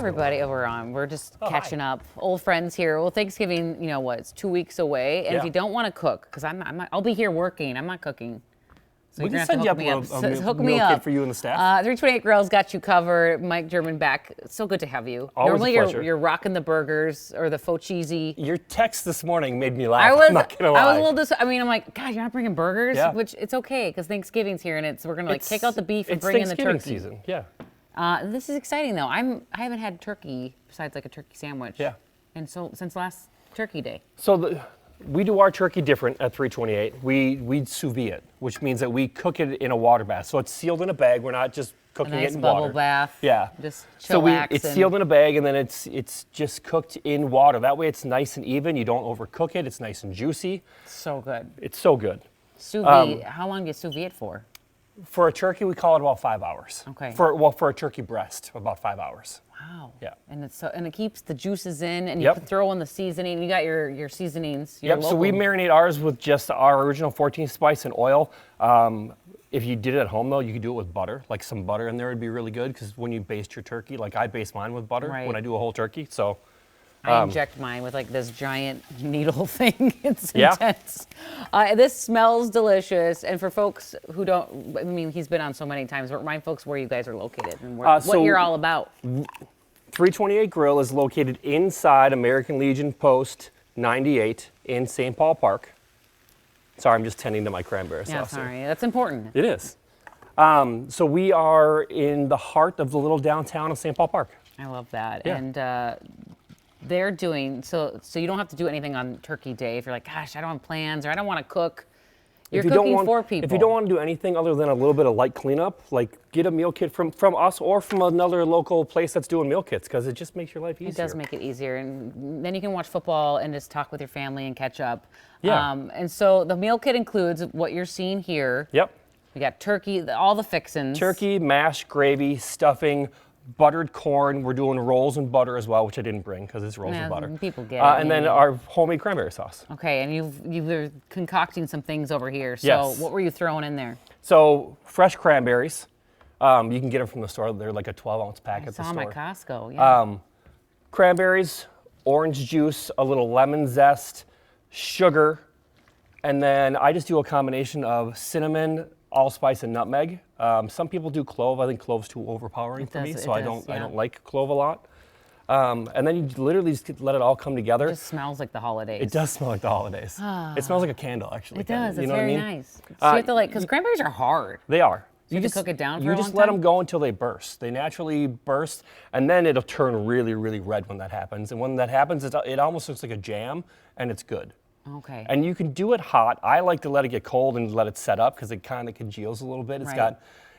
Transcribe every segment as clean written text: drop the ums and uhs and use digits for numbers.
everybody. We're just catching hi. up. Old friends here. Well, Thanksgiving, it's 2 weeks away. And if Yeah. you don't want to cook, because I'll be here working. I'm not cooking. So We you're can gonna send have you to up hook me up. a Hook meal me kit up. for you and the staff. 328 Grills got you covered. Mike German back. So good to have you. Always a Normally pleasure. you're rocking the burgers or the faux cheesy. Your text this morning made me laugh. I was I'm not gonna lie. I was a little I'm like, God, you're not bringing burgers? Yeah. Which it's okay because Thanksgiving's here and we're gonna kick out the beef and it's bring in the Thanksgiving turkey. season. Yeah. This is exciting though. I haven't had turkey besides like a turkey sandwich. Yeah. And so since last Turkey Day. So we do our turkey different at 328. We sous vide it, which means that we cook it in a water bath. So it's sealed in a bag. We're not just A cooking nice it in bubble water. bath. Yeah. Just So chillax. it's sealed in a bag and then it's just cooked in water. That way it's nice and even. You don't overcook it. It's nice and juicy. So good. It's so good. Sous vide. How long do you sous vide it for? For a turkey, we call it about 5 hours. Okay. For a turkey breast, about 5 hours. Wow. Yeah. And it keeps the juices in, and you Yep. can throw in the seasoning. You got your seasonings. Your Yep. So we local- marinate ours with just our original 14 spice and oil. If you did it at home though, you could do it with butter. Like some butter in there would be really good because when you baste your turkey, like I baste mine with butter Right. when I do a whole turkey. So I inject mine with like this giant needle thing. It's Yeah. intense. This smells delicious. And for folks who don't, he's been on so many times, but remind folks where you guys are located and what so- you're all about. 328 Grill is located inside American Legion Post 98 in St. Paul Park. Sorry, I'm just tending to my cranberry Yeah, sauce. here. sorry. That's important. It is. So we are in the heart of the little downtown of St. Paul Park. I love that. Yeah. And they're doing, so you don't have to do anything on Turkey Day if you're like, gosh, I don't have plans or I don't want to cook. You're If you don't cooking want- for people. If you don't want to do anything other than a little bit of light cleanup, like get a meal kit from us or from another local place that's doing meal kits because it just makes your life easier. It does make it easier, and then you can watch football and just talk with your family and catch up. Yeah. And so the meal kit includes what you're seeing here. Yep. We got turkey, all the fixins. Turkey, mash, gravy, stuffing, buttered corn. We're doing rolls and butter as well, which I didn't bring because it's rolls Yeah, and butter. people get it, And then maybe. our homemade cranberry sauce. Okay, and you were concocting some things over here. So Yes. what were you throwing in there? So fresh cranberries. You can get them from the store. They're like a 12-ounce pack I at the saw them store. at Costco. Yeah. Cranberries, orange juice, a little lemon zest, sugar, and then I just do a combination of cinnamon, allspice, and nutmeg. Some people do clove. I think clove's too overpowering for me, does- so it I does, don't yeah. like clove a lot. And then you literally just let it all come together. It just smells like the holidays. It does smell like the holidays. It smells like a candle, actually. It does. You It's know what I very mean? nice. So you have to because cranberries are hard. They are. you have to cook it down for You a just long let time? them go until they burst. They naturally burst, and then it'll turn really, really red when that happens. And when that happens, it almost looks like a jam, and it's good. Okay. And you can do it hot. I like to let it get cold and let it set up because it kind of congeals a little bit. Right.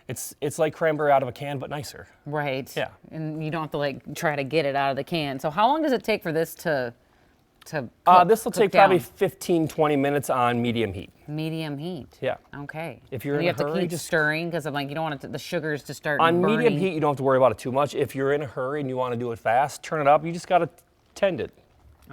It's like cranberry out of a can, but nicer. Right. Yeah. And you don't have to try to get it out of the can. So how long does it take for this to cook, This will cook take probably down? 15, 20 minutes on medium heat. Medium heat. Yeah. Okay. If you're And in you a have to hurry, keep just- stirring because I'm like you don't want the sugars to start On burning. medium heat, you don't have to worry about it too much. If you're in a hurry and you want to do it fast, turn it up. You just got to tend it.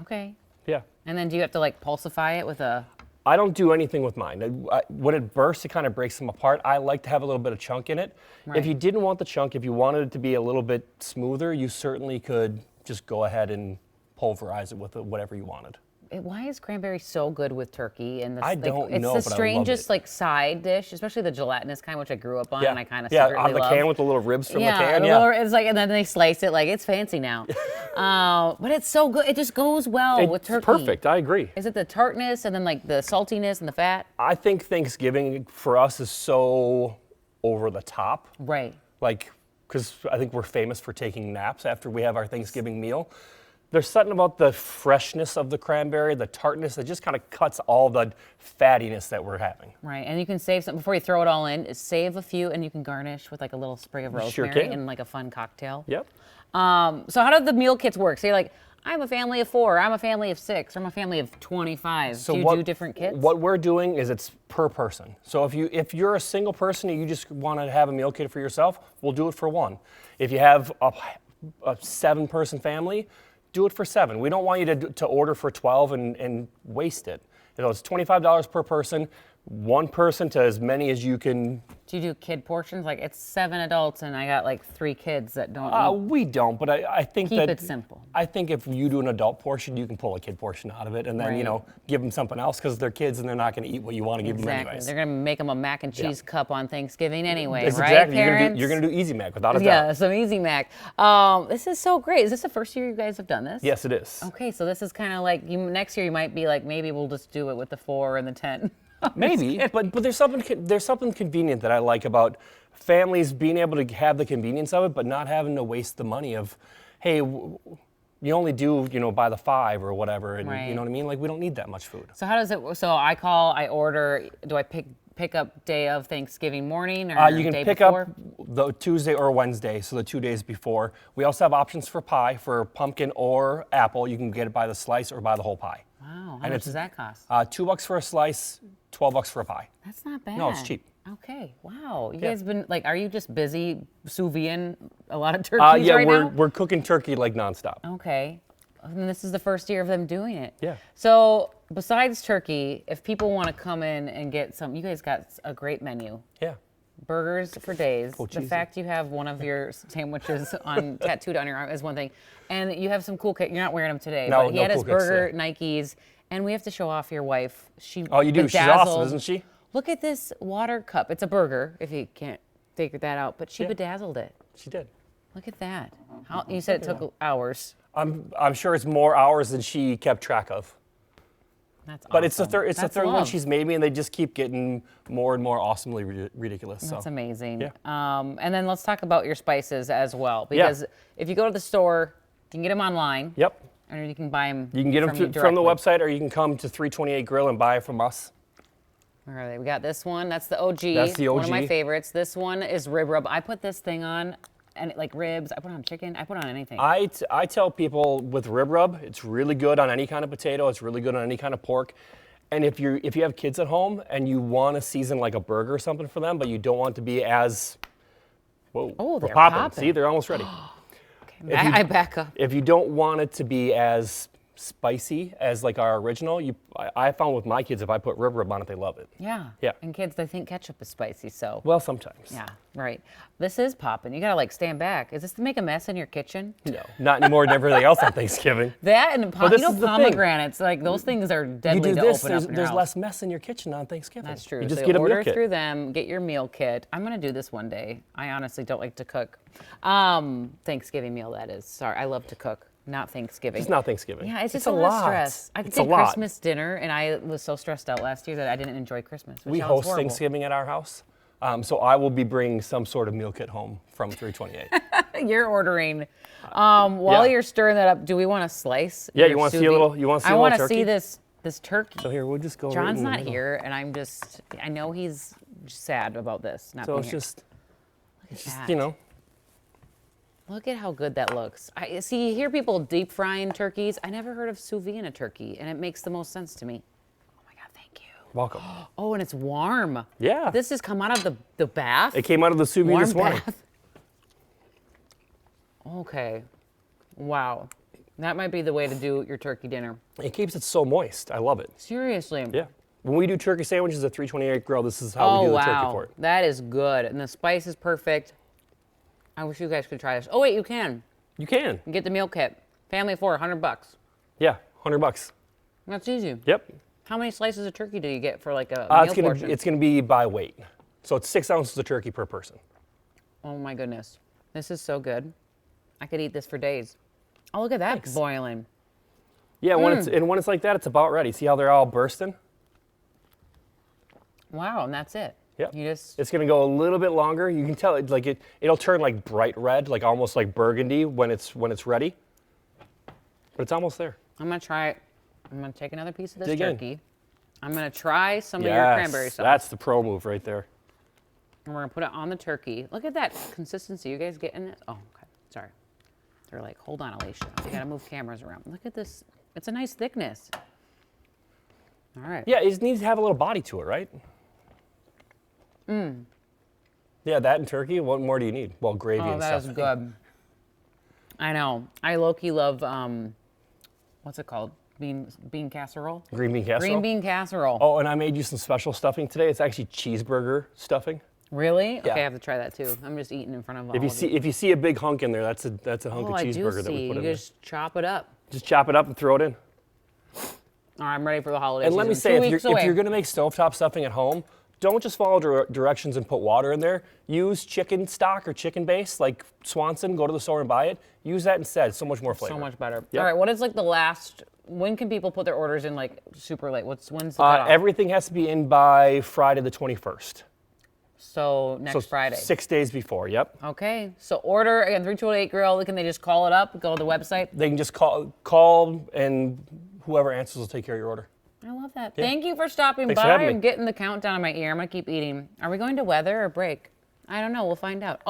Okay. Yeah. And then do you have to pulsify it with a? I don't do anything with mine. When it bursts, it kind of breaks them apart. I like to have a little bit of chunk in it. Right. If you didn't want the chunk, if you wanted it to be a little bit smoother, you certainly could just go ahead and pulverize it with whatever you wanted. Why is cranberry so good with turkey? And this, I don't know, It's but the I love strangest it. side dish, especially the gelatinous kind, which I grew up on, and I kind of yeah, secretly out of the love. can with the little ribs from the Yeah, can. the Yeah, little- it's and then they slice it it's fancy now. But it's so good. It just goes well with it's turkey. perfect. I agree. Is it the tartness and then the saltiness and the fat? I think Thanksgiving for us is so over the top. Right. Because I think we're famous for taking naps after we have our Thanksgiving meal. There's something about the freshness of the cranberry, the tartness, that just kind of cuts all the fattiness that we're having. Right. And you can save some before you throw it all in. Save a few, and you can garnish with a little sprig of Sure rosemary can. and a fun cocktail. Yep. So how do the meal kits work? So you're I'm a family of 4, I'm a family of 6, or I'm a family of 25. Do you do different kits? What we're doing is it's per person. So if you're a single person and you just want to have a meal kit for yourself, we'll do it for 1. If you have a 7-person family, do it for 7. We don't want you to order for 12 and waste it. It's $25 per person. one person to as many as you can. Do you do kid portions? Like it's 7 adults and I got like 3 kids that don't eat. We don't, but I think Keep that it simple. I think if you do an adult portion, you can pull a kid portion out of it, and then Right. give them something else because they're kids and they're not going to eat what you want to give them Exactly. anyways. They're gonna make them a mac and cheese cup on Thanksgiving anyway, That's right, exactly. parents? You're gonna do Easy Mac without a doubt. Yeah, some Easy Mac. This is so great. Is this the first year you guys have done this? Yes, it is. Okay, so this is kind of like next year you might be like, maybe we'll just do it with the 4 and the 10. Maybe, but there's something convenient that I like about families being able to have the convenience of it, but not having to waste the money of, hey, you only do buy the 5 or whatever, and Right. you know what I mean? Like we don't need that much food. So how does it? So I order. Do I pick up day of Thanksgiving morning or You can day pick before? up the Tuesday or Wednesday, so the 2 days before. We also have options for pie for pumpkin or apple. You can get it by the slice or by the whole pie. Wow, how And much it's- does that cost? $2 for a slice, $12 for a pie. That's not bad. No, it's cheap. Okay, wow. You Yeah. guys been like, are you just busy sous videing a lot of turkeys Yeah, right we're now? we're cooking turkey like nonstop. Okay. And this is the first year of them doing it. Yeah. So besides turkey, if people want to come in and get some, you guys got a great menu. Yeah. Burgers for days. The cheesy. fact you have one of your sandwiches on tattooed on your arm is one thing, and you have some cool kit. You're not wearing them today, No, but he no had his cool kits burger today. Nikes, and we have to show off your wife. She Oh, you do? She's awesome, bedazzled- isn't she? Look at this water cup. It's a burger, if you can't figure that out, but she Yeah. bedazzled it. She did. Look at that. How, you said it took hours. I'm sure it's more hours than she kept track of. That's But it's the awesome. third it's the That's third one love. she's made me, and they just keep getting more and more awesomely ridiculous. That's so amazing. Yeah. And then let's talk about your spices as well, because if you go to the store, you can get them online, Yep. or you can buy them. You can get them from the website, or you can come to 328 Grill and buy it from us. Where are they? We got this one. That's the OG. That's the One of my OG. favorites. This one is rib rub. I put this thing on, and like ribs. I put on chicken. I put on anything. I tell people with rib rub, it's really good on any kind of potato. It's really good on any kind of pork. And if you have kids at home and you want to season like a burger or something for them, but you don't want to be as whoa, Oh, we're they're popping. popping. See, they're almost ready. Okay, I back up. If you don't want it to be as spicy as like our original, I found with my kids, if I put rib rub on it, they love it. Yeah. Yeah. And kids, they think ketchup is spicy, so. Well, sometimes. Yeah, right. This is popping. You gotta like stand back. Is this to make a mess in your kitchen? No, not anymore than everything else on Thanksgiving. That and this is the thing. pomegranates, like those things are You deadly do to this, open up in your there's house. less mess in your kitchen on Thanksgiving. That's true. You just So get a order meal kit. through them, get your meal kit. I'm gonna do this one day. I honestly don't like to cook. Thanksgiving meal, that is. Sorry, I love to cook, not Thanksgiving. It's not Thanksgiving. Yeah, it's just a a lot of lot. stress. I It's did a lot. Christmas dinner, and I was so stressed out last year that I didn't enjoy Christmas. Which We sounds host horrible. Thanksgiving at our house, so I will be bringing some sort of meal kit home from 328. You're ordering. While Yeah. you're stirring that up, do we want to slice? Yeah, your you wanna sous see a vide? little- you wanna see a I little wanna turkey? see this turkey. So here, we'll just go. right John's in the not middle. here, and I know he's sad about this. Not So being it's here. just, that. Look at how good that looks. I see. You hear people deep frying turkeys. I never heard of sous vide in a turkey, and it makes the most sense to me. Oh my God, thank you. welcome. Oh, and it's warm. Yeah. This has come out of the bath. It came out of the sous vide Warm this morning. bath. Okay. Wow. That might be the way to do your turkey dinner. It keeps it so moist. I love it. Seriously. Yeah. When we do turkey sandwiches at 328 Grill, this is how we do the turkey for it. That is good. And the spice is perfect. I wish you guys could try this. Oh, wait, you can. You can. You get the meal kit. Family of 4, $100. Yeah, $100. That's easy. Yep. How many slices of turkey do you get for like a It's meal gonna portion? it's gonna be by weight, so it's 6 ounces of turkey per person. Oh my goodness. This is so good. I could eat this for days. Oh, look at that boiling. Yeah, when it's like that, it's about ready. See how they're all bursting? Wow, and that's it. Yep. You just It's gonna go a little bit longer. You can tell it'll turn like bright red, like almost like burgundy when it's ready. But it's almost there. I'm gonna try it. I'm gonna take another piece of this Dig in. turkey. I'm gonna try some of your Yes, cranberry sauce. that's the pro move right there. And we're gonna put it on the turkey. Look at that consistency. You guys getting this? Oh, okay. Sorry. They're like, hold on, Alicia. We gotta move cameras around. Look at this. It's a nice thickness. All right. Yeah, it just needs to have a little body to it, right? Yeah, that and turkey. What more do you need? Well, gravy Oh, and that stuff. is good. I know. I low-key love, what's it called? bean casserole. Green bean casserole. Green bean casserole. Oh, and I made you some special stuffing today. It's actually cheeseburger stuffing. Really? Yeah. Okay, I have to try that too. I'm just eating in front of all If you of see if you see a big hunk in there, that's a hunk Oh, of I do cheeseburger that see. we put You in there. just chop it up. Just chop it up and throw it in. All right, I'm ready for the holidays. And let me say, if you're going to make stovetop stuffing at home, don't just follow directions and put water in there. Use chicken stock or chicken base, like Swanson. Go to the store and buy it. Use that instead. It's so much more flavor. so much better. Yep. All right, what is like the last? When can people put their orders in like super late? When's the cutoff? Everything has to be in by Friday the 21st. So next So Friday. 6 days before. Yep. Okay, so order again 3208 Grill. Can they just call it up? Go to the website. They can just call, and whoever answers will take care of your order. I love that. Thank you for stopping Thanks for by having me. and getting the countdown in my ear. I'm gonna keep eating. Are we going to weather or break? I don't know. We'll find out.